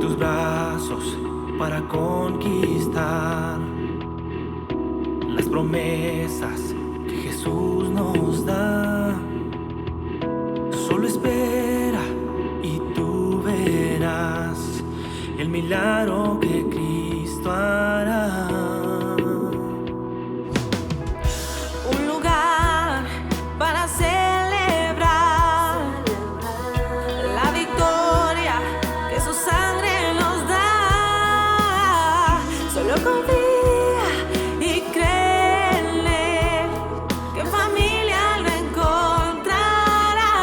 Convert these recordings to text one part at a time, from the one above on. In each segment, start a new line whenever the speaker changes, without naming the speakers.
tus brazos para conquistar las promesas que Jesús nos da. Solo espera y tú verás el milagro que Cristo hará.
Un lugar para celebrar la victoria que su sangre nos da. Solo confía y créele que en familia lo encontrará.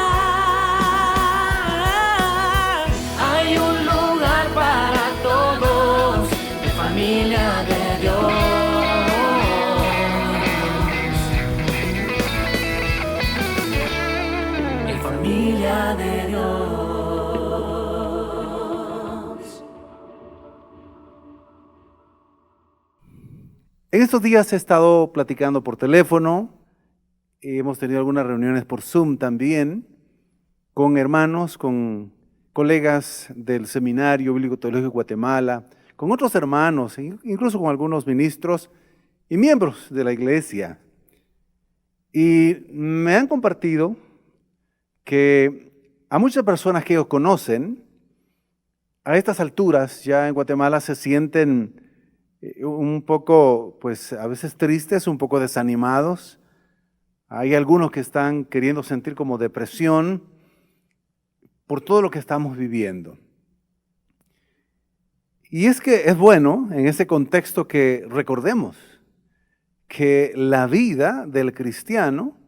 Hay un lugar para todos, de familia de Dios.
Familia de Dios.
En estos días he estado platicando por teléfono, hemos tenido algunas reuniones por Zoom también, con hermanos, con colegas del Seminario Bíblico Teológico de Guatemala, con otros hermanos, incluso con algunos ministros y miembros de la iglesia. Y me han compartido que a muchas personas que ellos conocen, a estas alturas ya en Guatemala se sienten un poco, pues a veces tristes, un poco desanimados. Hay algunos que están queriendo sentir como depresión por todo lo que estamos viviendo. Y es que es bueno en ese contexto que recordemos que la vida del cristiano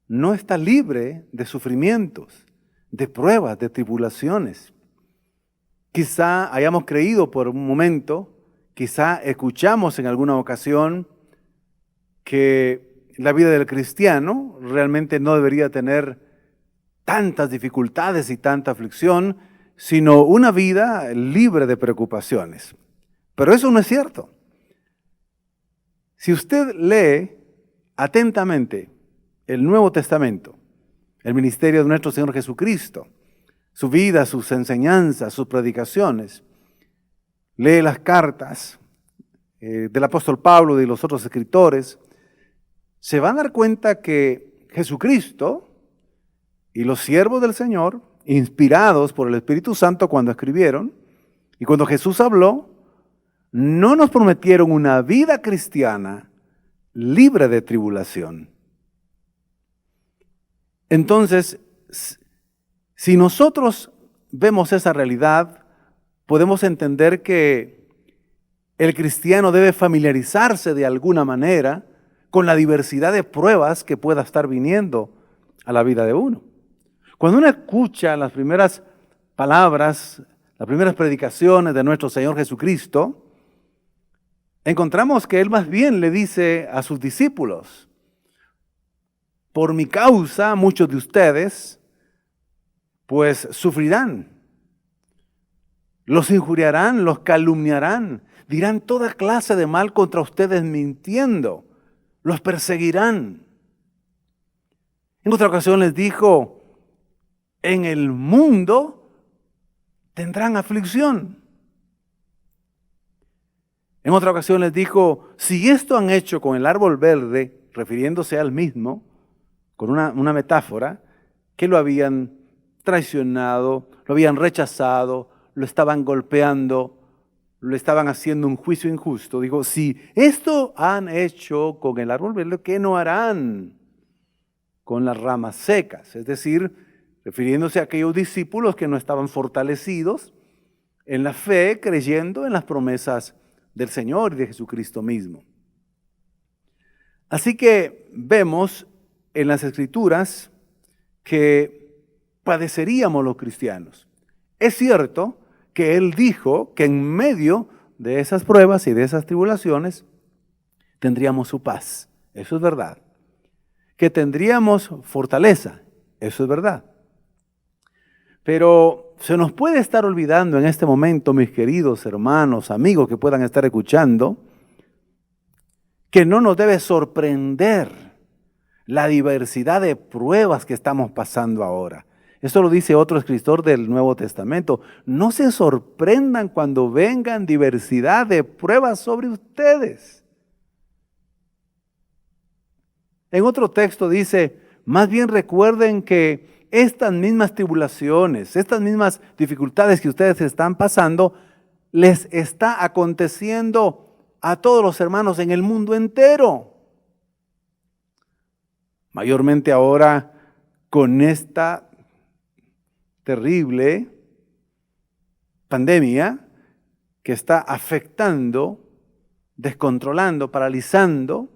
no está libre de sufrimientos, de pruebas, de tribulaciones. Quizá hayamos creído por un momento, quizá escuchamos en alguna ocasión que la vida del cristiano realmente no debería tener tantas dificultades y tanta aflicción, sino una vida libre de preocupaciones. Pero eso no es cierto. Si usted lee atentamente el Nuevo Testamento, el ministerio de nuestro Señor Jesucristo, su vida, sus enseñanzas, sus predicaciones, lee las cartas del apóstol Pablo y de los otros escritores, se van a dar cuenta que Jesucristo y los siervos del Señor, inspirados por el Espíritu Santo cuando escribieron, y cuando Jesús habló, no nos prometieron una vida cristiana libre de tribulación. Entonces, si nosotros vemos esa realidad, podemos entender que el cristiano debe familiarizarse de alguna manera con la diversidad de pruebas que pueda estar viniendo a la vida de uno. Cuando uno escucha las primeras palabras, las primeras predicaciones de nuestro Señor Jesucristo, encontramos que Él más bien le dice a sus discípulos: por mi causa muchos de ustedes pues sufrirán, los injuriarán, los calumniarán, dirán toda clase de mal contra ustedes mintiendo, los perseguirán. En otra ocasión les dijo: en el mundo tendrán aflicción. En otra ocasión les dijo: si esto han hecho con el árbol verde, refiriéndose al mismo, con una metáfora, que lo habían traicionado, lo habían rechazado, lo estaban golpeando, lo estaban haciendo un juicio injusto. Digo, si esto han hecho con el árbol verde, ¿qué no harán con las ramas secas? Es decir, refiriéndose a aquellos discípulos que no estaban fortalecidos en la fe, creyendo en las promesas del Señor y de Jesucristo mismo. Así que vemos en las Escrituras que padeceríamos los cristianos. Es cierto que Él dijo que en medio de esas pruebas y de esas tribulaciones tendríamos su paz. Eso es verdad. Que tendríamos fortaleza. Eso es verdad. Pero se nos puede estar olvidando en este momento, mis queridos hermanos, amigos que puedan estar escuchando, que no nos debe sorprender la diversidad de pruebas que estamos pasando ahora. Esto lo dice otro escritor del Nuevo Testamento. No se sorprendan cuando vengan diversidad de pruebas sobre ustedes. En otro texto dice, más bien recuerden que estas mismas tribulaciones, estas mismas dificultades que ustedes están pasando, les está aconteciendo a todos los hermanos en el mundo entero. Mayormente ahora con esta terrible pandemia que está afectando, descontrolando, paralizando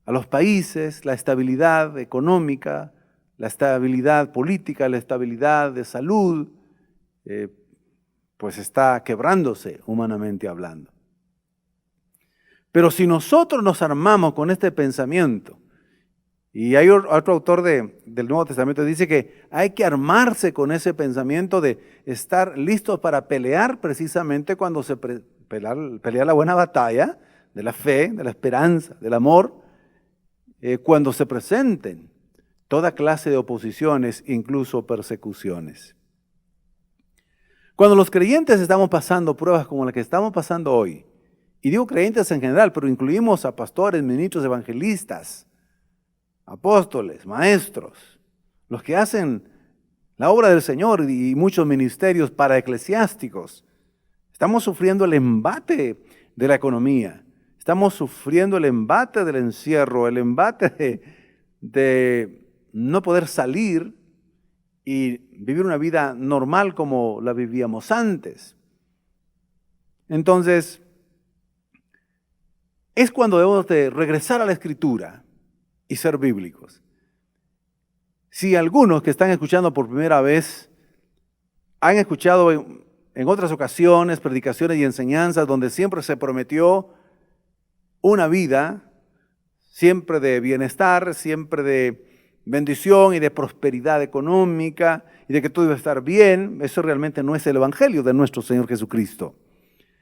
a los países, la estabilidad económica, la estabilidad política, la estabilidad de salud, pues está quebrándose humanamente hablando. Pero si nosotros nos armamos con este pensamiento, y hay otro autor del Nuevo Testamento que dice que hay que armarse con ese pensamiento de estar listos para pelear precisamente cuando se pelea la buena batalla de la fe, de la esperanza, del amor, cuando se presenten toda clase de oposiciones, incluso persecuciones. Cuando los creyentes estamos pasando pruebas como la que estamos pasando hoy, y digo creyentes en general, pero incluimos a pastores, ministros, evangelistas, apóstoles, maestros, los que hacen la obra del Señor y muchos ministerios paraeclesiásticos. Estamos sufriendo el embate de la economía, estamos sufriendo el embate del encierro, el embate de no poder salir y vivir una vida normal como la vivíamos antes. Entonces, es cuando debemos de regresar a la Escritura y ser bíblicos. Si algunos que están escuchando por primera vez han escuchado en otras ocasiones predicaciones y enseñanzas donde siempre se prometió una vida siempre de bienestar, siempre de bendición y de prosperidad económica y de que todo iba a estar bien, eso realmente no es el Evangelio de nuestro Señor Jesucristo.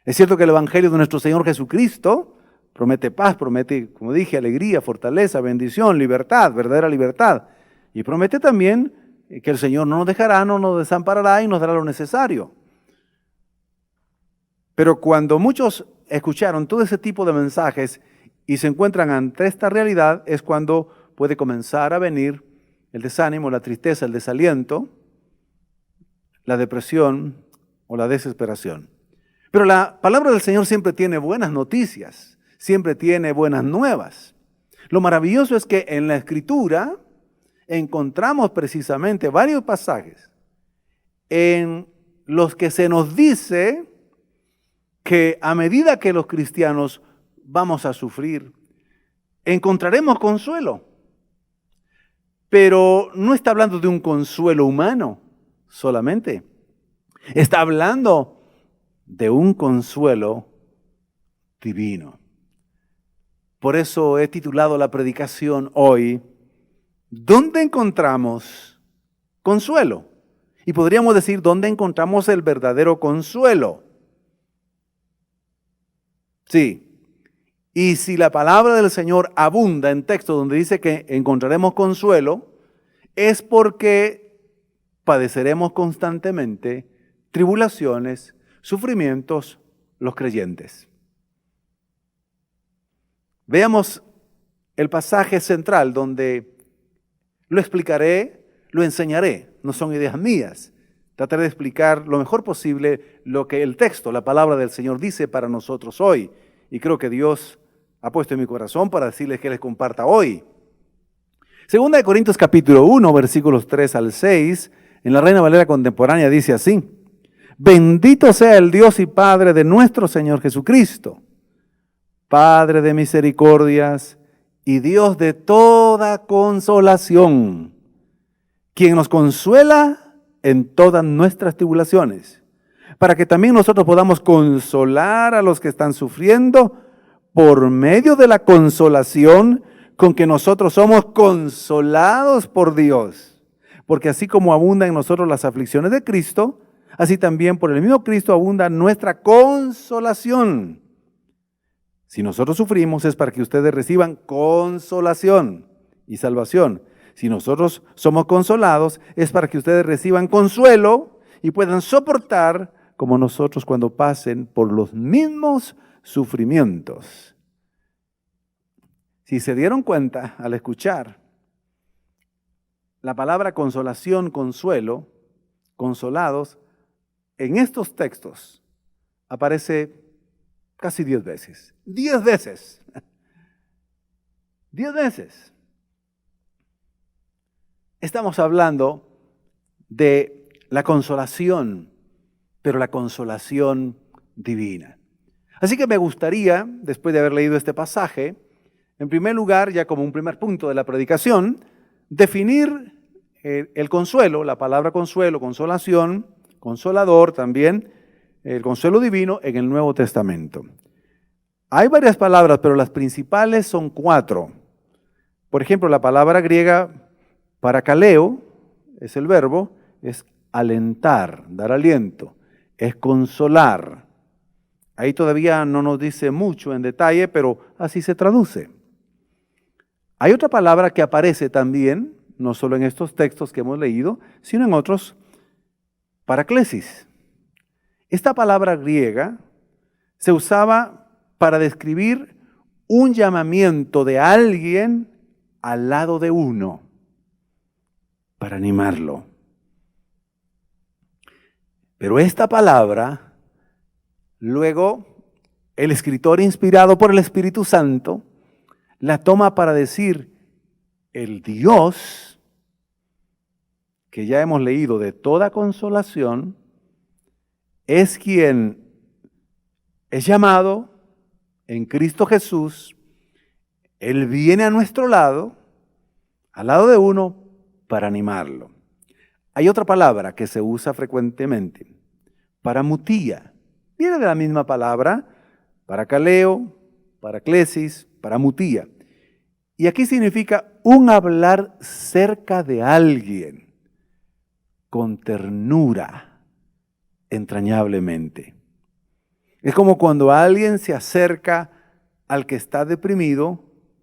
Es cierto que el Evangelio de nuestro Señor Jesucristo promete paz, promete, como dije, alegría, fortaleza, bendición, libertad, verdadera libertad. Y promete también que el Señor no nos dejará, no nos desamparará y nos dará lo necesario. Pero cuando muchos escucharon todo ese tipo de mensajes y se encuentran ante esta realidad, es cuando puede comenzar a venir el desánimo, la tristeza, el desaliento, la depresión o la desesperación. Pero la palabra del Señor siempre tiene buenas noticias. Siempre tiene buenas nuevas. Lo maravilloso es que en la Escritura encontramos precisamente varios pasajes en los que se nos dice que a medida que los cristianos vamos a sufrir, encontraremos consuelo. Pero no está hablando de un consuelo humano solamente. Está hablando de un consuelo divino. Por eso he titulado la predicación hoy, ¿dónde encontramos consuelo? Y podríamos decir, ¿dónde encontramos el verdadero consuelo? Sí. Y si la palabra del Señor abunda en textos donde dice que encontraremos consuelo, es porque padeceremos constantemente tribulaciones, sufrimientos, los creyentes. Veamos el pasaje central donde lo explicaré, lo enseñaré. No son ideas mías. Trataré de explicar lo mejor posible lo que el texto, la palabra del Señor dice para nosotros hoy. Y creo que Dios ha puesto en mi corazón para decirles que les comparta hoy. Segunda de Corintios capítulo 1, versículos 3 al 6, en la Reina Valera contemporánea dice así: Bendito sea el Dios y Padre de nuestro Señor Jesucristo, Padre de misericordias y Dios de toda consolación, quien nos consuela en todas nuestras tribulaciones, para que también nosotros podamos consolar a los que están sufriendo por medio de la consolación con que nosotros somos consolados por Dios. Porque así como abundan en nosotros las aflicciones de Cristo, así también por el mismo Cristo abunda nuestra consolación. Si nosotros sufrimos es para que ustedes reciban consolación y salvación. si nosotros somos consolados, es para que ustedes reciban consuelo y puedan soportar como nosotros cuando pasen por los mismos sufrimientos. Si se dieron cuenta al escuchar la palabra consolación, consuelo, consolados, en estos textos aparece casi 10 veces. 10 veces. 10 veces. Estamos hablando de la consolación, pero la consolación divina. Así que me gustaría, después de haber leído este pasaje, en primer lugar, ya como un primer punto de la predicación, definir el consuelo, la palabra consuelo, consolación, consolador también, el consuelo divino en el Nuevo Testamento. Hay varias palabras, pero las principales son 4. Por ejemplo, la palabra griega parakaleo, es el verbo, es alentar, dar aliento, es consolar. Ahí todavía no nos dice mucho en detalle, pero así se traduce. Hay otra palabra que aparece también, no solo en estos textos que hemos leído, sino en otros, paraklesis. Esta palabra griega se usaba para describir un llamamiento de alguien al lado de uno, para animarlo. Pero esta palabra, luego el escritor inspirado por el Espíritu Santo, la toma para decir el Dios, que ya hemos leído de toda consolación, es quien es llamado en Cristo Jesús. Él viene a nuestro lado, al lado de uno, para animarlo. Hay otra palabra que se usa frecuentemente, paramutía. Viene de la misma palabra, parakaleo, paraklesis, paramutía. Y aquí significa un hablar cerca de alguien, con ternura, entrañablemente. Es como cuando alguien se acerca al que está deprimido,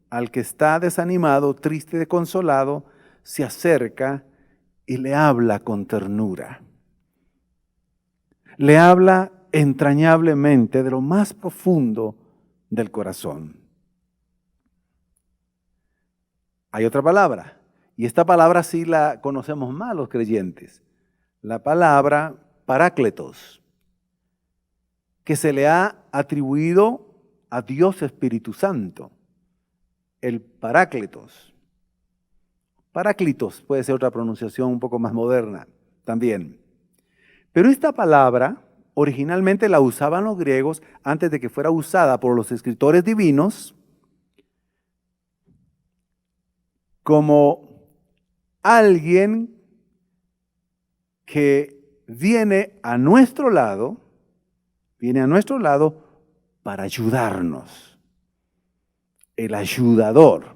al que está desanimado, triste, desconsolado, se acerca y le habla con ternura. Le habla entrañablemente de lo más profundo del corazón. Hay otra palabra, y esta palabra sí la conocemos más los creyentes, la palabra parácletos, que se le ha atribuido a Dios Espíritu Santo, el parácletos. Paráclitos puede ser otra pronunciación un poco más moderna también. Pero esta palabra originalmente la usaban los griegos antes de que fuera usada por los escritores divinos como alguien que viene a nuestro lado para ayudarnos. El ayudador.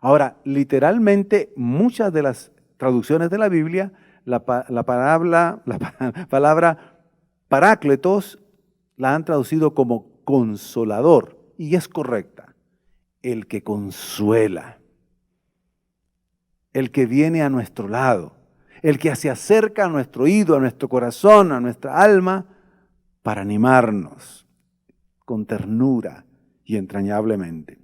Ahora, literalmente, muchas de las traducciones de la Biblia, la palabra parácletos la han traducido como consolador, y es correcta. El que consuela. El que viene a nuestro lado. El que se acerca a nuestro oído, a nuestro corazón, a nuestra alma, para animarnos con ternura y entrañablemente.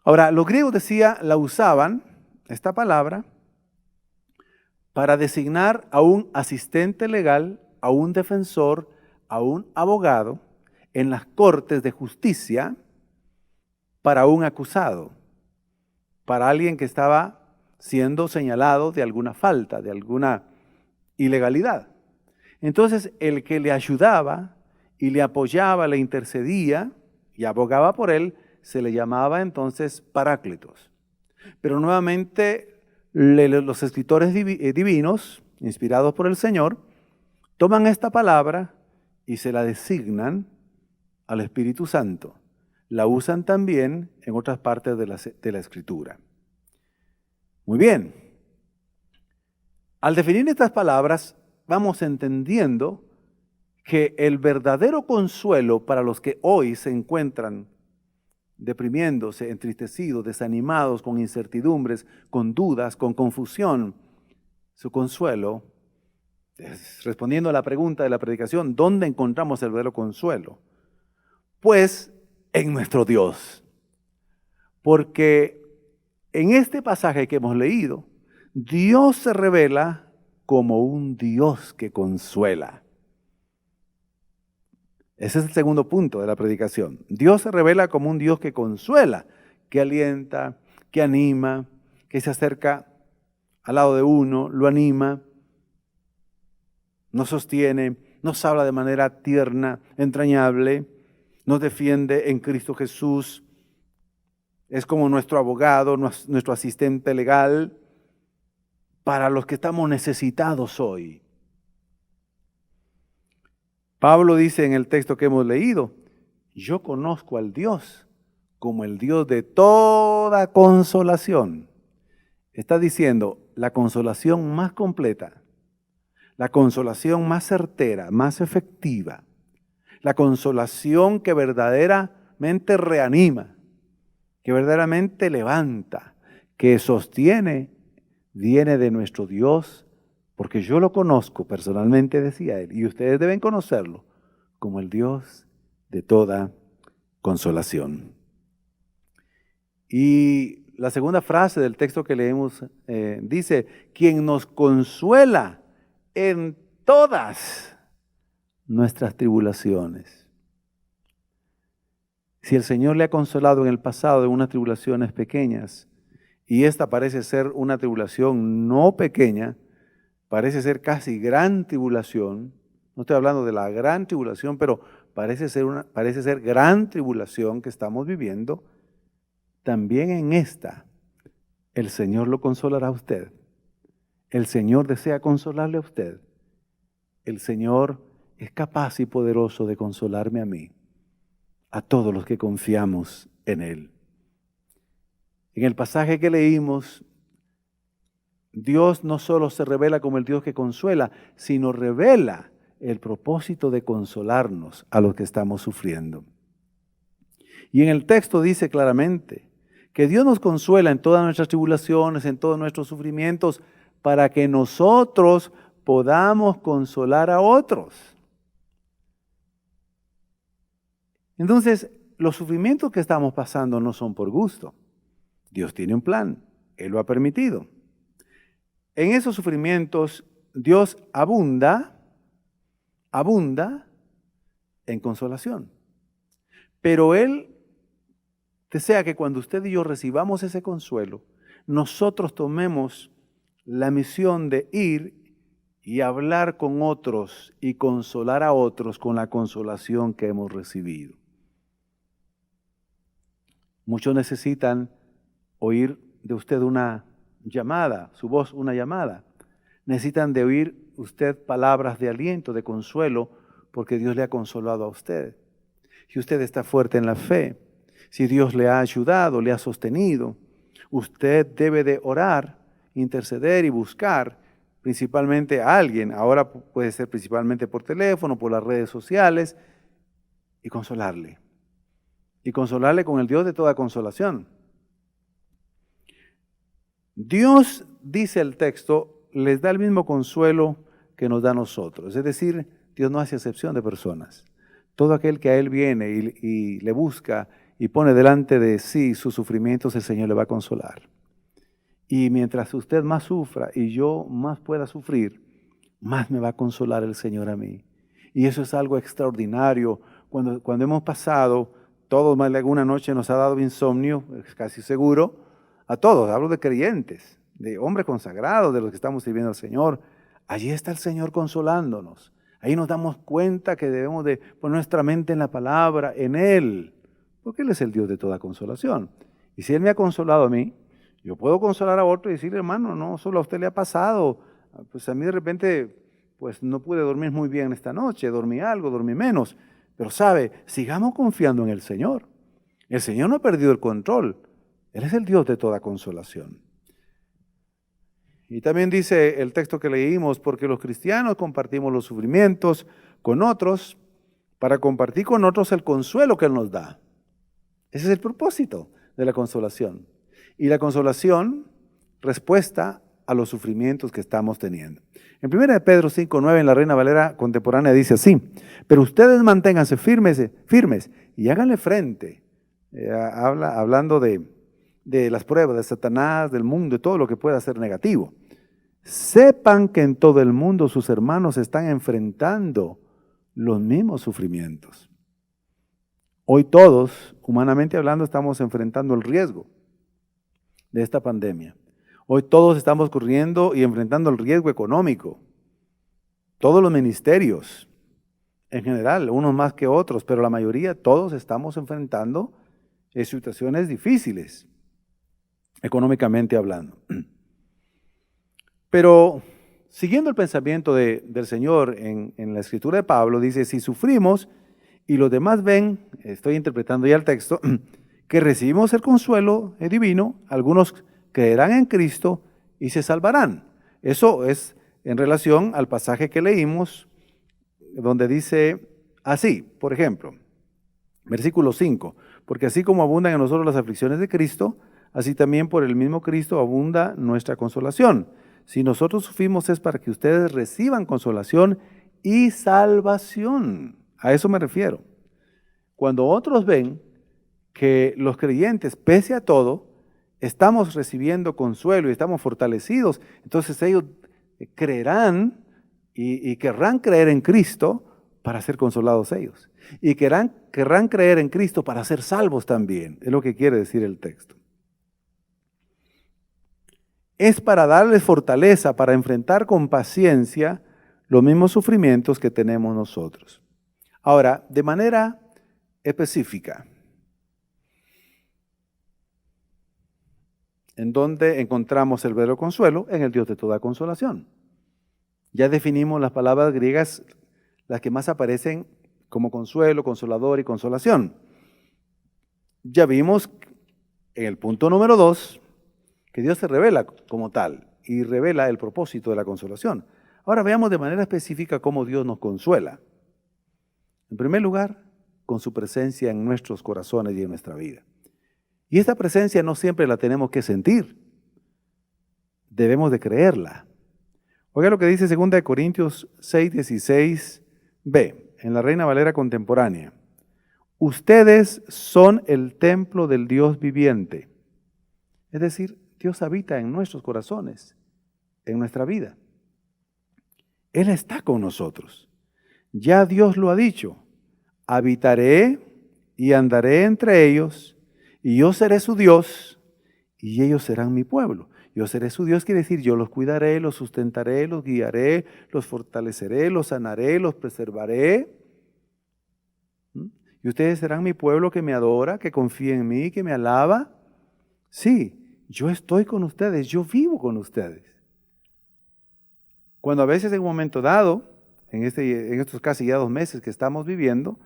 Ahora, los griegos la usaban, esta palabra, para designar a un asistente legal, a un defensor, a un abogado en las cortes de justicia para un acusado, para alguien que estaba siendo señalado de alguna falta, de alguna ilegalidad. Entonces, el que le ayudaba y le apoyaba, le intercedía y abogaba por él, se le llamaba entonces paráclitos. Pero nuevamente los escritores divinos, inspirados por el Señor, toman esta palabra y se la designan al Espíritu Santo. La usan también en otras partes de la Escritura. Muy bien. Al definir estas palabras, vamos entendiendo que el verdadero consuelo para los que hoy se encuentran deprimiéndose, entristecidos, desanimados, con incertidumbres, con dudas, con confusión. Su consuelo, respondiendo a la pregunta de la predicación, ¿dónde encontramos el verdadero consuelo? Pues en nuestro Dios. Porque en este pasaje que hemos leído, Dios se revela como un Dios que consuela. Ese es el segundo punto de la predicación. Dios se revela como un Dios que consuela, que alienta, que anima, que se acerca al lado de uno, lo anima, nos sostiene, nos habla de manera tierna, entrañable, nos defiende en Cristo Jesús. Es como nuestro abogado, nuestro asistente legal para los que estamos necesitados hoy. Pablo dice en el texto que hemos leído, yo conozco al Dios como el Dios de toda consolación. Está diciendo la consolación más completa, la consolación más certera, más efectiva, la consolación que verdaderamente reanima, que verdaderamente levanta, que sostiene, viene de nuestro Dios, porque yo lo conozco personalmente, decía él, y ustedes deben conocerlo como el Dios de toda consolación. Y la segunda frase del texto que leemos dice, quien nos consuela en todas nuestras tribulaciones. Si el Señor le ha consolado en el pasado de unas tribulaciones pequeñas, y esta parece ser una tribulación no pequeña, parece ser casi gran tribulación, no estoy hablando de la gran tribulación, pero parece ser gran tribulación que estamos viviendo, también en esta el Señor lo consolará a usted. El Señor desea consolarle a usted. El Señor es capaz y poderoso de consolarme a mí, a todos los que confiamos en Él. En el pasaje que leímos, Dios no solo se revela como el Dios que consuela, sino revela el propósito de consolarnos a los que estamos sufriendo. Y en el texto dice claramente que Dios nos consuela en todas nuestras tribulaciones, en todos nuestros sufrimientos, para que nosotros podamos consolar a otros. Entonces, los sufrimientos que estamos pasando no son por gusto. Dios tiene un plan, Él lo ha permitido. En esos sufrimientos, Dios abunda en consolación. Pero Él desea que cuando usted y yo recibamos ese consuelo, nosotros tomemos la misión de ir y hablar con otros y consolar a otros con la consolación que hemos recibido. Muchos necesitan oír de usted una llamada, su voz una llamada. Necesitan de oír usted palabras de aliento, de consuelo, porque Dios le ha consolado a usted. Si usted está fuerte en la fe, si Dios le ha ayudado, le ha sostenido, usted debe de orar, interceder y buscar principalmente a alguien. Ahora puede ser principalmente por teléfono, por las redes sociales, y consolarle. Y consolarle con el Dios de toda consolación. Dios, dice el texto, les da el mismo consuelo que nos da a nosotros. Es decir, Dios no hace excepción de personas. Todo aquel que a Él viene y le busca y pone delante de sí sus sufrimientos, el Señor le va a consolar. Y mientras usted más sufra y yo más pueda sufrir, más me va a consolar el Señor a mí. Y eso es algo extraordinario. Cuando hemos pasado, todos más de alguna noche nos ha dado insomnio, es casi seguro. A todos, hablo de creyentes, de hombres consagrados, de los que estamos sirviendo al Señor. Allí está el Señor consolándonos. Ahí nos damos cuenta que debemos de poner nuestra mente en la palabra, en Él, porque Él es el Dios de toda consolación. Y si Él me ha consolado a mí, yo puedo consolar a otro y decirle, hermano, no, solo a usted le ha pasado. Pues a mí de repente, pues no pude dormir muy bien esta noche, dormí algo, dormí menos. Pero sabe, sigamos confiando en el Señor. El Señor no ha perdido el control. Él es el Dios de toda consolación. Y también dice el texto que leímos, porque los cristianos compartimos los sufrimientos con otros para compartir con otros el consuelo que Él nos da. Ese es el propósito de la consolación. Y la consolación, respuesta a los sufrimientos que estamos teniendo. En 1 Pedro 5:9, en la Reina Valera contemporánea, dice así: pero ustedes manténganse firmes y háganle frente. Hablando de las pruebas de Satanás, del mundo y todo lo que pueda ser negativo. Sepan que en todo el mundo sus hermanos están enfrentando los mismos sufrimientos. Hoy todos, humanamente hablando, estamos enfrentando el riesgo de esta pandemia. Hoy todos estamos corriendo y enfrentando el riesgo económico. Todos los ministerios, en general, unos más que otros, pero la mayoría, todos estamos enfrentando situaciones difíciles, económicamente hablando. Pero siguiendo el pensamiento del Señor en la escritura de Pablo, dice: si sufrimos y los demás ven, estoy interpretando ya el texto, que recibimos el consuelo divino, algunos creerán en Cristo y se salvarán. Eso es en relación al pasaje que leímos, donde dice así, por ejemplo, versículo 5, porque así como abundan en nosotros las aflicciones de Cristo, así también por el mismo Cristo abunda nuestra consolación. Si nosotros sufrimos es para que ustedes reciban consolación y salvación. A eso me refiero. Cuando otros ven que los creyentes, pese a todo, estamos recibiendo consuelo y estamos fortalecidos, entonces ellos creerán y querrán creer en Cristo para ser consolados ellos. Y querrán creer en Cristo para ser salvos también. Es lo que quiere decir el texto. Es para darles fortaleza, para enfrentar con paciencia los mismos sufrimientos que tenemos nosotros. Ahora, de manera específica, ¿en dónde encontramos el verdadero consuelo? En el Dios de toda consolación. Ya definimos las palabras griegas, las que más aparecen como consuelo, consolador y consolación. Ya vimos en el punto número 2 que Dios se revela como tal y revela el propósito de la consolación. Ahora veamos de manera específica cómo Dios nos consuela. En primer lugar, con su presencia en nuestros corazones y en nuestra vida. Y esta presencia no siempre la tenemos que sentir. Debemos de creerla. Oiga lo que dice 2 Corintios 6:16b, en la Reina Valera contemporánea. Ustedes son el templo del Dios viviente. Es decir, Dios habita en nuestros corazones, en nuestra vida. Él está con nosotros. Ya Dios lo ha dicho. Habitaré y andaré entre ellos, y yo seré su Dios, y ellos serán mi pueblo. Yo seré su Dios, quiere decir, yo los cuidaré, los sustentaré, los guiaré, los fortaleceré, los sanaré, los preservaré. Y ustedes serán mi pueblo que me adora, que confía en mí, que me alaba. Sí, yo estoy con ustedes, yo vivo con ustedes. Cuando a veces en un momento dado, en estos casi ya 2 meses que estamos viviendo,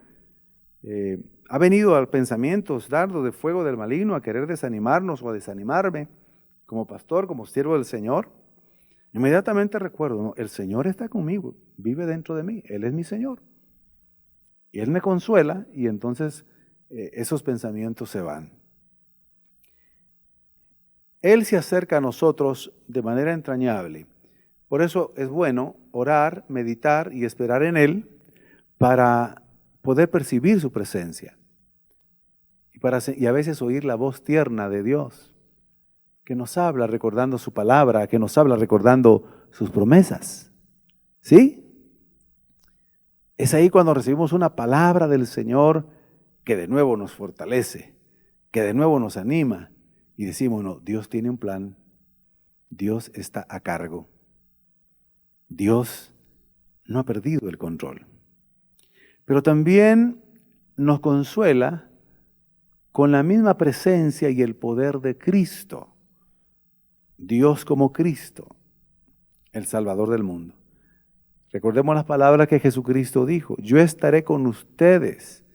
ha venido al pensamiento dardos de fuego del maligno a querer desanimarnos o a desanimarme como pastor, como siervo del Señor, inmediatamente recuerdo, no, el Señor está conmigo, vive dentro de mí, Él es mi Señor. Y Él me consuela y entonces esos pensamientos se van. Él se acerca a nosotros de manera entrañable. Por eso es bueno orar, meditar y esperar en Él para poder percibir su presencia y a veces oír la voz tierna de Dios que nos habla recordando su palabra, que nos habla recordando sus promesas. ¿Sí? Es ahí cuando recibimos una palabra del Señor que de nuevo nos fortalece, que de nuevo nos anima y decimos, no, Dios tiene un plan, Dios está a cargo, Dios no ha perdido el control. Pero también nos consuela con la misma presencia y el poder de Cristo. Dios como Cristo, el Salvador del mundo. Recordemos las palabras que Jesucristo dijo: yo estaré con ustedes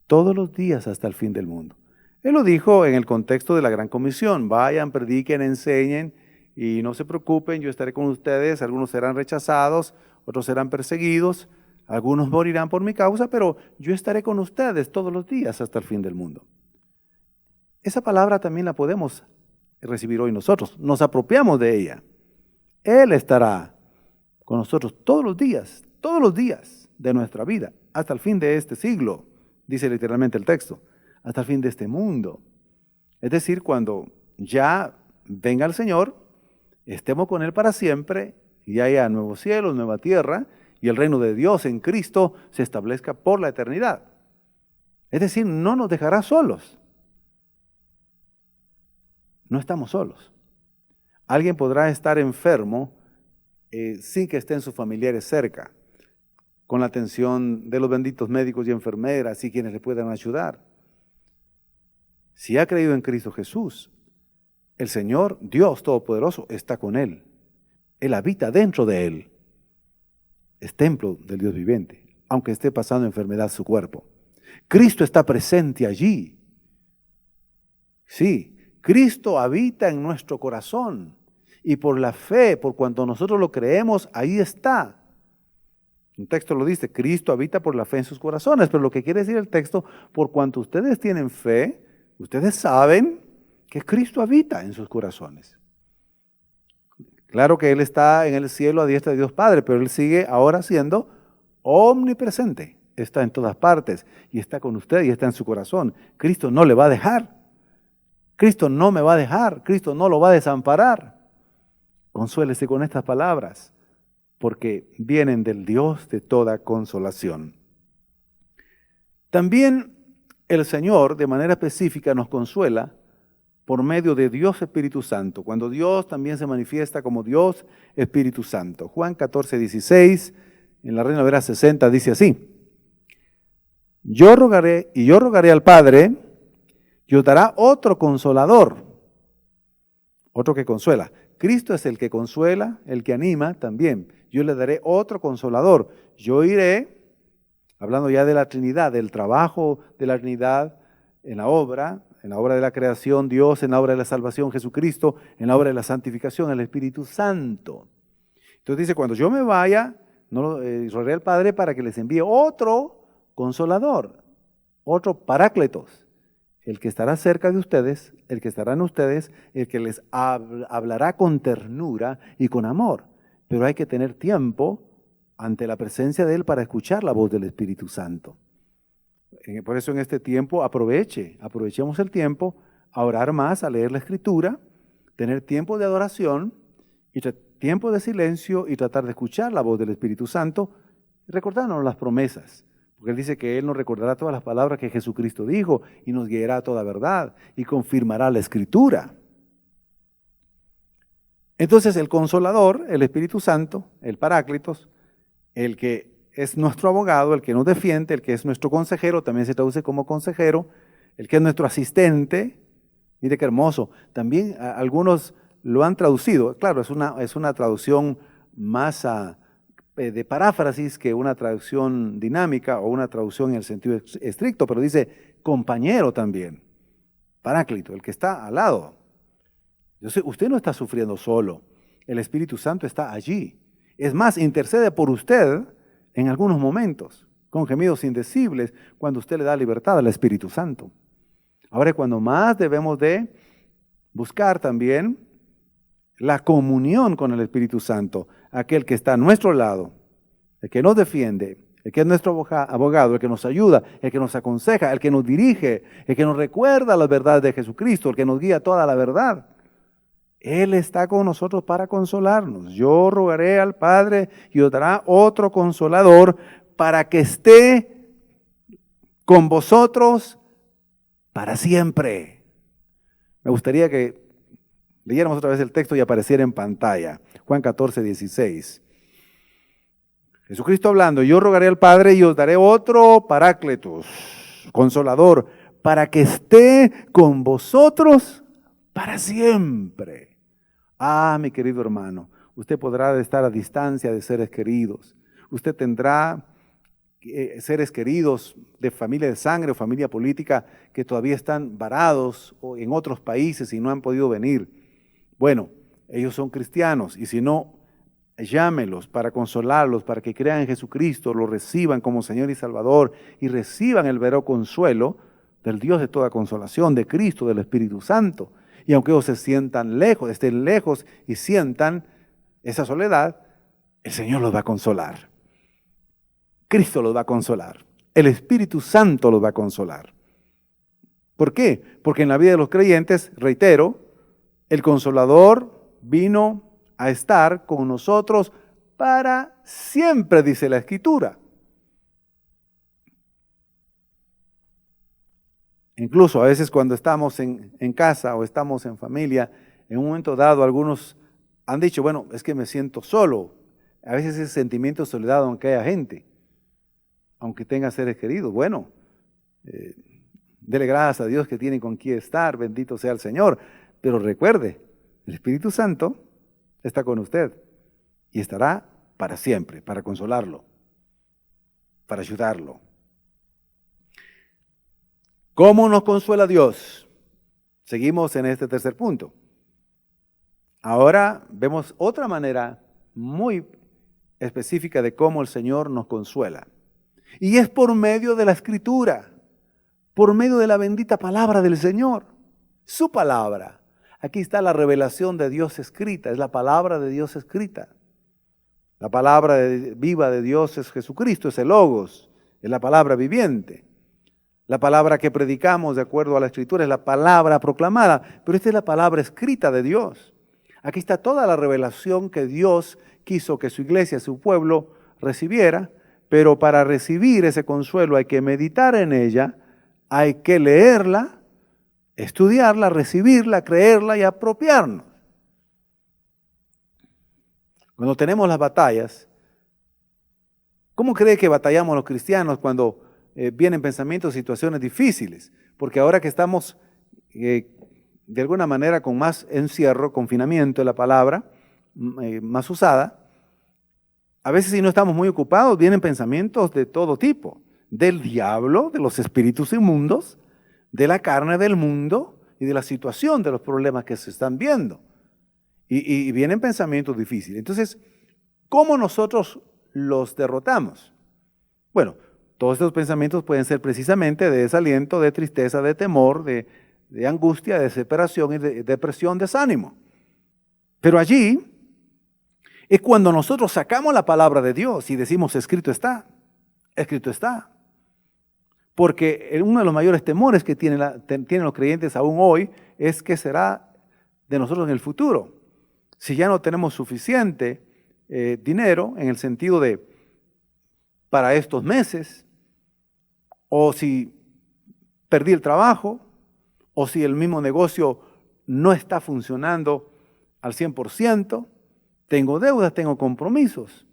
todos los días hasta el fin del mundo. Él lo dijo en el contexto de la Gran Comisión: vayan, prediquen, enseñen y no se preocupen, yo estaré con ustedes. Algunos serán rechazados, otros serán perseguidos, algunos morirán por mi causa, pero yo estaré con ustedes todos los días hasta el fin del mundo. Esa palabra también la podemos recibir hoy nosotros. Nos apropiamos de ella. Él estará con nosotros todos los días de nuestra vida, hasta el fin de este siglo, dice literalmente el texto, hasta el fin de este mundo. Es decir, cuando ya venga el Señor, estemos con Él para siempre, y haya nuevos cielos, nueva tierra, y el reino de Dios en Cristo se establezca por la eternidad. Es decir, no nos dejará solos. No estamos solos. Alguien podrá estar enfermo sin que estén sus familiares cerca, con la atención de los benditos médicos y enfermeras y quienes le puedan ayudar. Si ha creído en Cristo Jesús, el Señor, Dios Todopoderoso, está con él. Él habita dentro de él. Es templo del Dios viviente, aunque esté pasando enfermedad su cuerpo. Cristo está presente allí. Sí, Cristo habita en nuestro corazón. Y por la fe, por cuanto nosotros lo creemos, ahí está. Un texto lo dice, Cristo habita por la fe en sus corazones. Pero lo que quiere decir el texto, por cuanto ustedes tienen fe, ustedes saben que Cristo habita en sus corazones. Claro que Él está en el cielo a diestra de Dios Padre, pero Él sigue ahora siendo omnipresente. Está en todas partes y está con usted y está en su corazón. Cristo no le va a dejar. Cristo no me va a dejar. Cristo no lo va a desamparar. Consuélese con estas palabras, porque vienen del Dios de toda consolación. También el Señor, de manera específica, nos consuela por medio de Dios Espíritu Santo, cuando Dios también se manifiesta como Dios Espíritu Santo. Juan 14:16, en la Reina Valera 60, dice así: yo rogaré al Padre, y os dará otro consolador, otro que consuela. Cristo es el que consuela, el que anima también. Yo le daré otro consolador. Yo iré, hablando ya de la Trinidad, del trabajo de la Trinidad en la obra de la creación, Dios, en la obra de la salvación, Jesucristo, en la obra de la santificación, el Espíritu Santo. Entonces dice, cuando yo me vaya, rogaré al Padre para que les envíe otro consolador, otro parácletos, el que estará cerca de ustedes, el que estará en ustedes, el que les hablará con ternura y con amor. Pero hay que tener tiempo ante la presencia de Él para escuchar la voz del Espíritu Santo. Por eso en este tiempo aprovechemos el tiempo a orar más, a leer la Escritura, tener tiempo de adoración y tiempo de silencio y tratar de escuchar la voz del Espíritu Santo, recordándonos las promesas. Porque Él dice que Él nos recordará todas las palabras que Jesucristo dijo y nos guiará a toda verdad y confirmará la Escritura. Entonces el Consolador, el Espíritu Santo, el Paráclitos, el que es nuestro abogado, el que nos defiende, el que es nuestro consejero, también se traduce como consejero, el que es nuestro asistente. Mire qué hermoso. También algunos lo han traducido. Claro, es una traducción más de paráfrasis que una traducción dinámica o una traducción en el sentido estricto, pero dice compañero también, Paráclito, el que está al lado. Usted no está sufriendo solo, el Espíritu Santo está allí. Es más, intercede por usted en algunos momentos, con gemidos indecibles, cuando usted le da libertad al Espíritu Santo. Ahora, cuando más debemos de buscar también la comunión con el Espíritu Santo, aquel que está a nuestro lado, el que nos defiende, el que es nuestro abogado, el que nos ayuda, el que nos aconseja, el que nos dirige, el que nos recuerda las verdades de Jesucristo, el que nos guía a toda la verdad. Él está con nosotros para consolarnos. Yo rogaré al Padre y os dará otro consolador para que esté con vosotros para siempre. Me gustaría que leyéramos otra vez el texto y apareciera en pantalla. Juan 14:16. Jesucristo hablando, yo rogaré al Padre y os daré otro Parácletos, consolador, para que esté con vosotros para siempre. Mi querido hermano, usted podrá estar a distancia de seres queridos. Usted tendrá seres queridos de familia de sangre o familia política que todavía están varados en otros países y no han podido venir. Bueno, ellos son cristianos y si no, llámelos para consolarlos, para que crean en Jesucristo, lo reciban como Señor y Salvador y reciban el verdadero consuelo del Dios de toda consolación, de Cristo, del Espíritu Santo. Y aunque ellos se sientan lejos, estén lejos y sientan esa soledad, el Señor los va a consolar. Cristo los va a consolar. El Espíritu Santo los va a consolar. ¿Por qué? Porque en la vida de los creyentes, reitero, el Consolador vino a estar con nosotros para siempre, dice la Escritura. Incluso a veces cuando estamos en casa o estamos en familia, en un momento dado algunos han dicho, bueno, es que me siento solo. A veces ese sentimiento de soledad, aunque haya gente, aunque tenga seres queridos, bueno, dele gracias a Dios que tiene con quién estar, bendito sea el Señor. Pero recuerde, el Espíritu Santo está con usted y estará para siempre, para consolarlo, para ayudarlo. ¿Cómo nos consuela Dios? Seguimos en este tercer punto. Ahora vemos otra manera muy específica de cómo el Señor nos consuela. Y es por medio de la Escritura, por medio de la bendita palabra del Señor, su palabra. Aquí está la revelación de Dios escrita, es la palabra de Dios escrita. La palabra viva de Dios es Jesucristo, es el Logos, es la palabra viviente. La palabra que predicamos de acuerdo a la Escritura es la palabra proclamada, pero esta es la palabra escrita de Dios. Aquí está toda la revelación que Dios quiso que su iglesia, su pueblo, recibiera, pero para recibir ese consuelo hay que meditar en ella, hay que leerla, estudiarla, recibirla, creerla y apropiarnos. Cuando tenemos las batallas, ¿cómo cree que batallamos los cristianos cuando vienen pensamientos, situaciones difíciles? Porque ahora que estamos de alguna manera con más encierro, confinamiento de la palabra, más usada, a veces si no estamos muy ocupados vienen pensamientos de todo tipo, del diablo, de los espíritus inmundos, de la carne del mundo y de la situación de los problemas que se están viendo. Y vienen pensamientos difíciles. Entonces, ¿cómo nosotros los derrotamos? Bueno, todos estos pensamientos pueden ser precisamente de desaliento, de tristeza, de temor, de angustia, de desesperación y de depresión, desánimo. Pero allí es cuando nosotros sacamos la palabra de Dios y decimos, escrito está, escrito está. Porque uno de los mayores temores que tienen los creyentes aún hoy es qué será de nosotros en el futuro. Si ya no tenemos suficiente dinero en el sentido de para estos meses, o si perdí el trabajo, o si el mismo negocio no está funcionando al 100%, tengo deudas, tengo compromisos.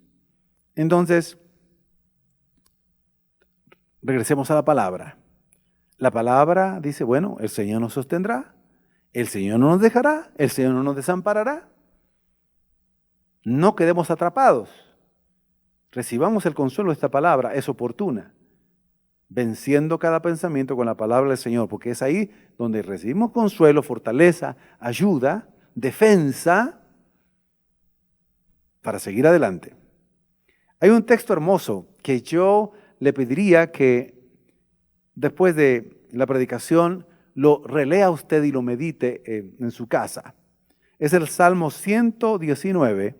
Entonces, regresemos a la palabra. La palabra dice, bueno, el Señor nos sostendrá, el Señor no nos dejará, el Señor no nos desamparará. No quedemos atrapados. Recibamos el consuelo de esta palabra, es oportuna, venciendo cada pensamiento con la palabra del Señor, porque es ahí donde recibimos consuelo, fortaleza, ayuda, defensa, para seguir adelante. Hay un texto hermoso que yo le pediría que después de la predicación lo relea usted y lo medite en su casa. Es el Salmo 119,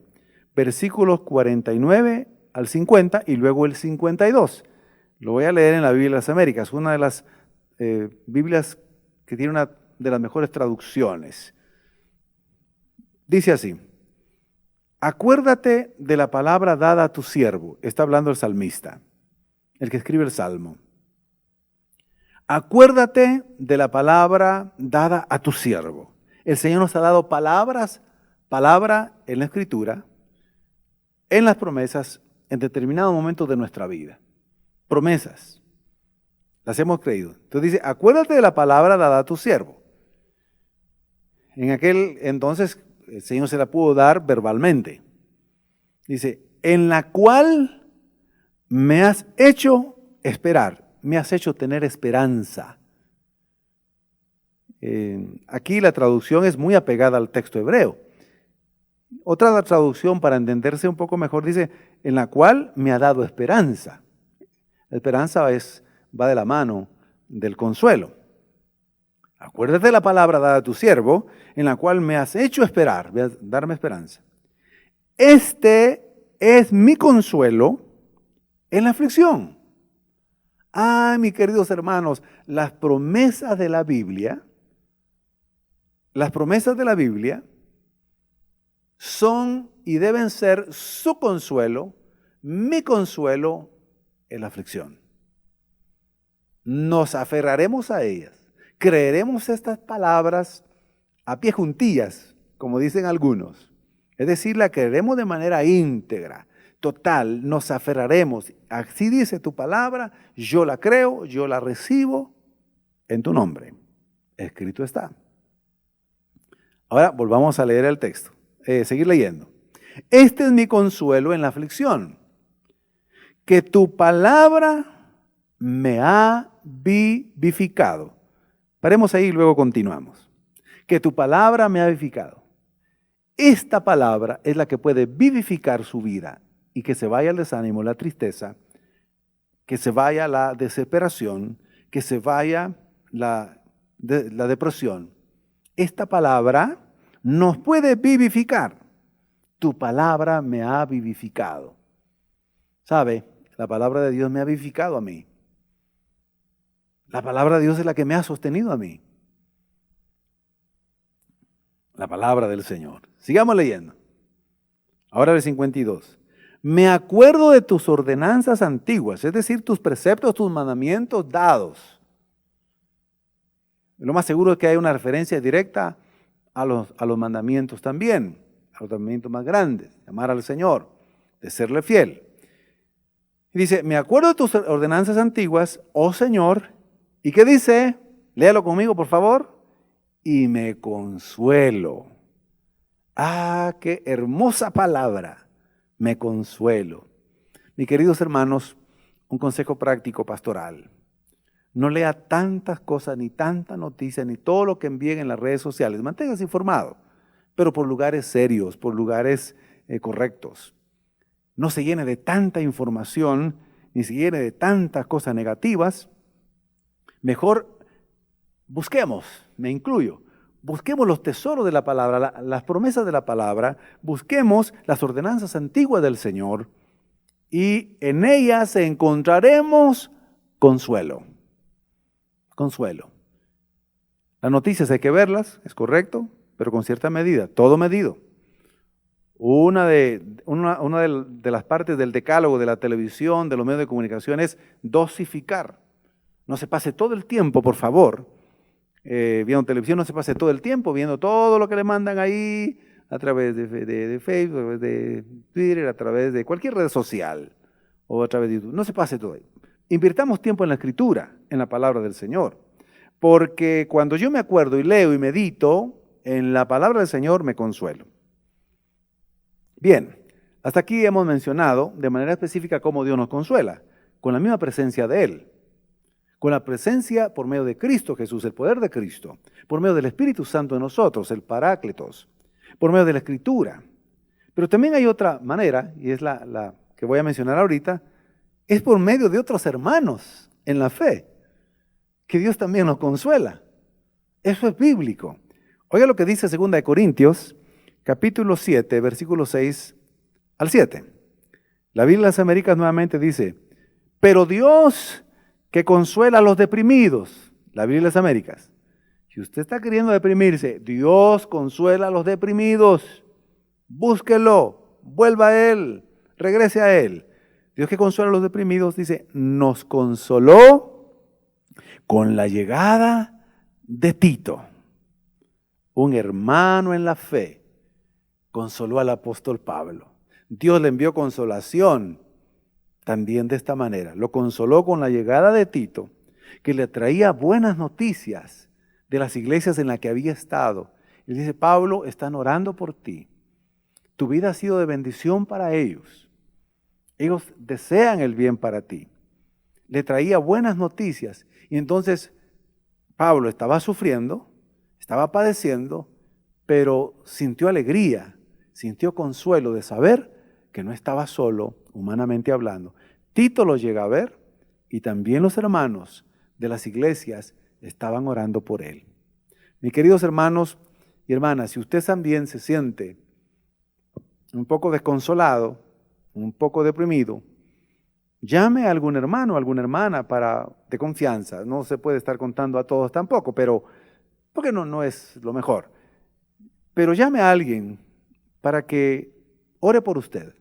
versículos 49 al 50 y luego el 52. Lo voy a leer en la Biblia de las Américas, una de las Biblias que tiene una de las mejores traducciones. Dice así: acuérdate de la palabra dada a tu siervo. Está hablando el salmista, el que escribe el Salmo. Acuérdate de la palabra dada a tu siervo. El Señor nos ha dado palabra en la Escritura, en las promesas, en determinados momentos de nuestra vida. Promesas. Las hemos creído. Entonces dice, acuérdate de la palabra dada a tu siervo. En aquel entonces el Señor se la pudo dar verbalmente. Dice, en la cual me has hecho esperar, me has hecho tener esperanza. Aquí la traducción es muy apegada al texto hebreo. Otra traducción, para entenderse un poco mejor, dice, en la cual me ha dado esperanza. La esperanza va de la mano del consuelo. Acuérdate de la palabra dada a tu siervo, en la cual me has hecho esperar, darme esperanza. Este es mi consuelo en la aflicción. Mis queridos hermanos, las promesas de la Biblia son y deben ser su consuelo, mi consuelo en la aflicción. Nos aferraremos a ellas, creeremos estas palabras a pie juntillas, como dicen algunos. Es decir, la creeremos de manera íntegra, total, nos aferraremos. Así dice tu palabra, yo la creo, yo la recibo en tu nombre. Escrito está. Ahora volvamos a leer el texto, seguir leyendo. Este es mi consuelo en la aflicción, que tu palabra me ha vivificado. Paremos ahí y luego continuamos. Que tu palabra me ha vivificado. Esta palabra es la que puede vivificar su vida y que se vaya el desánimo, la tristeza, que se vaya la desesperación, que se vaya la depresión. Esta palabra nos puede vivificar. Tu palabra me ha vivificado. ¿Sabe? La palabra de Dios me ha vivificado a mí. La palabra de Dios es la que me ha sostenido a mí. La palabra del Señor. Sigamos leyendo. Ahora el 52. Me acuerdo de tus ordenanzas antiguas, es decir, tus preceptos, tus mandamientos dados. Lo más seguro es que hay una referencia directa a los mandamientos también, a los mandamientos más grandes, de amar al Señor, de serle fiel. Y dice, me acuerdo de tus ordenanzas antiguas, oh Señor, ¿y qué dice? Léalo conmigo, por favor. Y me consuelo. Qué hermosa palabra. Me consuelo. Mis queridos hermanos, un consejo práctico pastoral. No lea tantas cosas, ni tanta noticia, ni todo lo que envíen en las redes sociales. Manténgase informado, pero por lugares serios, por lugares correctos. No se llene de tanta información, ni se llene de tantas cosas negativas. Mejor busquemos, me incluyo, busquemos los tesoros de la palabra, las promesas de la palabra, busquemos las ordenanzas antiguas del Señor y en ellas encontraremos consuelo. Consuelo. Las noticias hay que verlas, es correcto, pero con cierta medida, todo medido. Una de las partes del decálogo de la televisión, de los medios de comunicación es dosificar. No se pase todo el tiempo, por favor, viendo televisión, no se pase todo el tiempo viendo todo lo que le mandan ahí a través de Facebook, a través de Twitter, a través de cualquier red social o a través de YouTube. No se pase todo ahí. Invirtamos tiempo en la Escritura, en la palabra del Señor, porque cuando yo me acuerdo y leo y medito en la palabra del Señor, me consuelo. Bien, hasta aquí hemos mencionado de manera específica cómo Dios nos consuela, con la misma presencia de Él. Con la presencia por medio de Cristo Jesús, el poder de Cristo, por medio del Espíritu Santo en nosotros, el Paráclitos, por medio de la Escritura. Pero también hay otra manera, y es la que voy a mencionar ahorita, es por medio de otros hermanos en la fe, que Dios también nos consuela. Eso es bíblico. Oiga lo que dice 2 Corintios, capítulo 7, versículos 6 al 7. La Biblia de las Américas nuevamente dice, pero Dios que consuela a los deprimidos, la Biblia de las Américas. Si usted está queriendo deprimirse, Dios consuela a los deprimidos. Búsquelo, vuelva a Él, regrese a Él. Dios que consuela a los deprimidos, dice, nos consoló con la llegada de Tito, un hermano en la fe, consoló al apóstol Pablo. Dios le envió consolación también de esta manera. Lo consoló con la llegada de Tito, que le traía buenas noticias de las iglesias en las que había estado. Y dice, Pablo, están orando por ti. Tu vida ha sido de bendición para ellos. Ellos desean el bien para ti. Le traía buenas noticias. Y entonces Pablo estaba sufriendo, estaba padeciendo, pero sintió alegría, sintió consuelo de saber que no estaba solo, humanamente hablando. Tito lo llega a ver y también los hermanos de las iglesias estaban orando por él. Mis queridos hermanos y hermanas, si usted también se siente un poco desconsolado, un poco deprimido, llame a algún hermano, a alguna hermana de confianza. No se puede estar contando a todos tampoco, pero porque no es lo mejor. Pero llame a alguien para que ore por usted,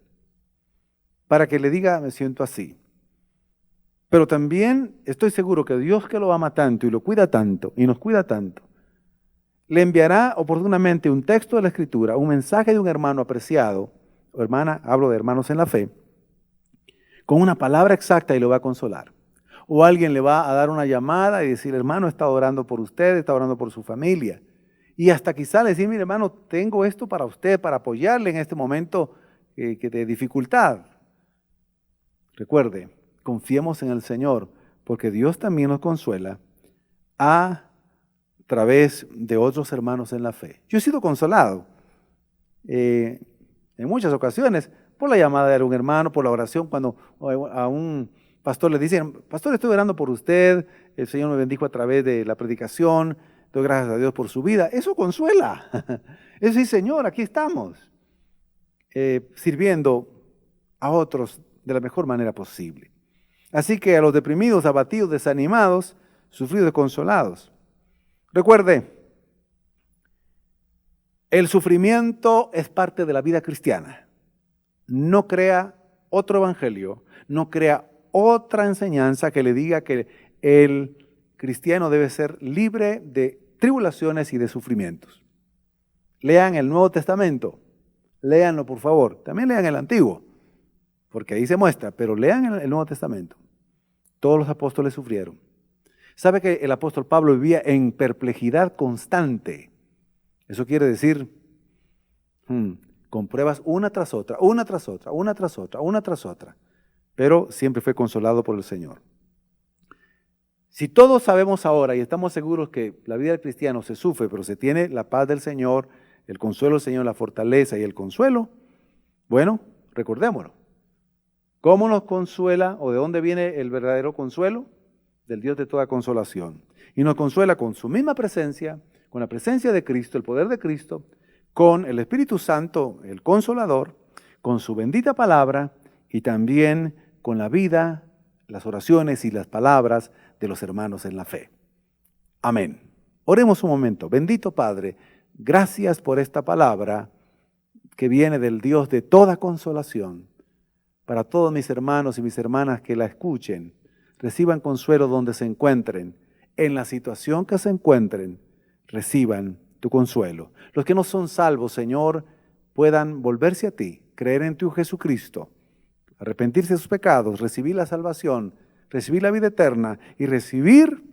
para que le diga, me siento así. Pero también estoy seguro que Dios, que lo ama tanto y lo cuida tanto y nos cuida tanto, le enviará oportunamente un texto de la Escritura, un mensaje de un hermano apreciado, o hermana, hablo de hermanos en la fe, con una palabra exacta y lo va a consolar. O alguien le va a dar una llamada y decir, hermano, está orando por usted, está orando por su familia. Y hasta quizá le decir, mire hermano, tengo esto para usted, para apoyarle en este momento de dificultad. Recuerde, confiemos en el Señor, porque Dios también nos consuela a través de otros hermanos en la fe. Yo he sido consolado en muchas ocasiones por la llamada de algún hermano, por la oración, cuando a un pastor le dicen, pastor, estoy orando por usted, el Señor me bendijo a través de la predicación, doy gracias a Dios por su vida. Eso consuela. Eso sí, Señor, aquí estamos, sirviendo a otros de la mejor manera posible. Así que a los deprimidos, abatidos, desanimados, sufridos, consolados. Recuerde, el sufrimiento es parte de la vida cristiana. No crea otro evangelio, no crea otra enseñanza que le diga que el cristiano debe ser libre de tribulaciones y de sufrimientos. Lean el Nuevo Testamento, léanlo por favor. También lean el Antiguo, porque ahí se muestra, pero lean el Nuevo Testamento. Todos los apóstoles sufrieron. ¿Sabe que el apóstol Pablo vivía en perplejidad constante? Eso quiere decir, con pruebas una tras otra, una tras otra, una tras otra, una tras otra. Pero siempre fue consolado por el Señor. Si todos sabemos ahora y estamos seguros que la vida del cristiano se sufre, pero se tiene la paz del Señor, el consuelo del Señor, la fortaleza y el consuelo, bueno, recordémoslo. ¿Cómo nos consuela o de dónde viene el verdadero consuelo? Del Dios de toda consolación. Y nos consuela con su misma presencia, con la presencia de Cristo, el poder de Cristo, con el Espíritu Santo, el Consolador, con su bendita palabra y también con la vida, las oraciones y las palabras de los hermanos en la fe. Amén. Oremos un momento. Bendito Padre, gracias por esta palabra que viene del Dios de toda consolación. Para todos mis hermanos y mis hermanas que la escuchen, reciban consuelo donde se encuentren, en la situación que se encuentren, reciban tu consuelo. Los que no son salvos, Señor, puedan volverse a ti, creer en tu Jesucristo, arrepentirse de sus pecados, recibir la salvación, recibir la vida eterna y recibir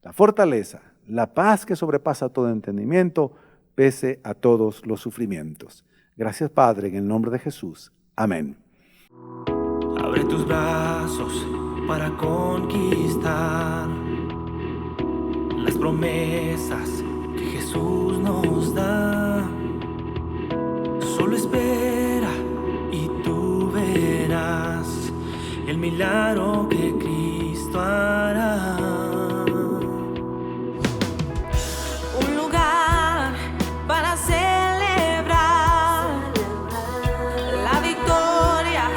la fortaleza, la paz que sobrepasa todo entendimiento, pese a todos los sufrimientos. Gracias, Padre, en el nombre de Jesús. Amén.
Abre tus brazos para conquistar las promesas que Jesús nos da. Solo espera y tú verás el milagro que Cristo hará.
Un lugar para celebrar la victoria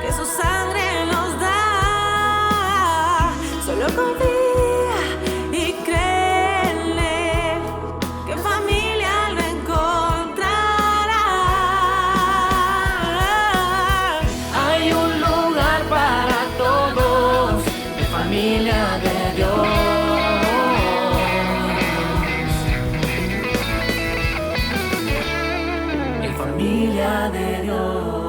que su sangre nos da. Solo confía y créele que en familia lo encontrará. Hay un lugar para todos, de familia de Dios.
En familia de Dios.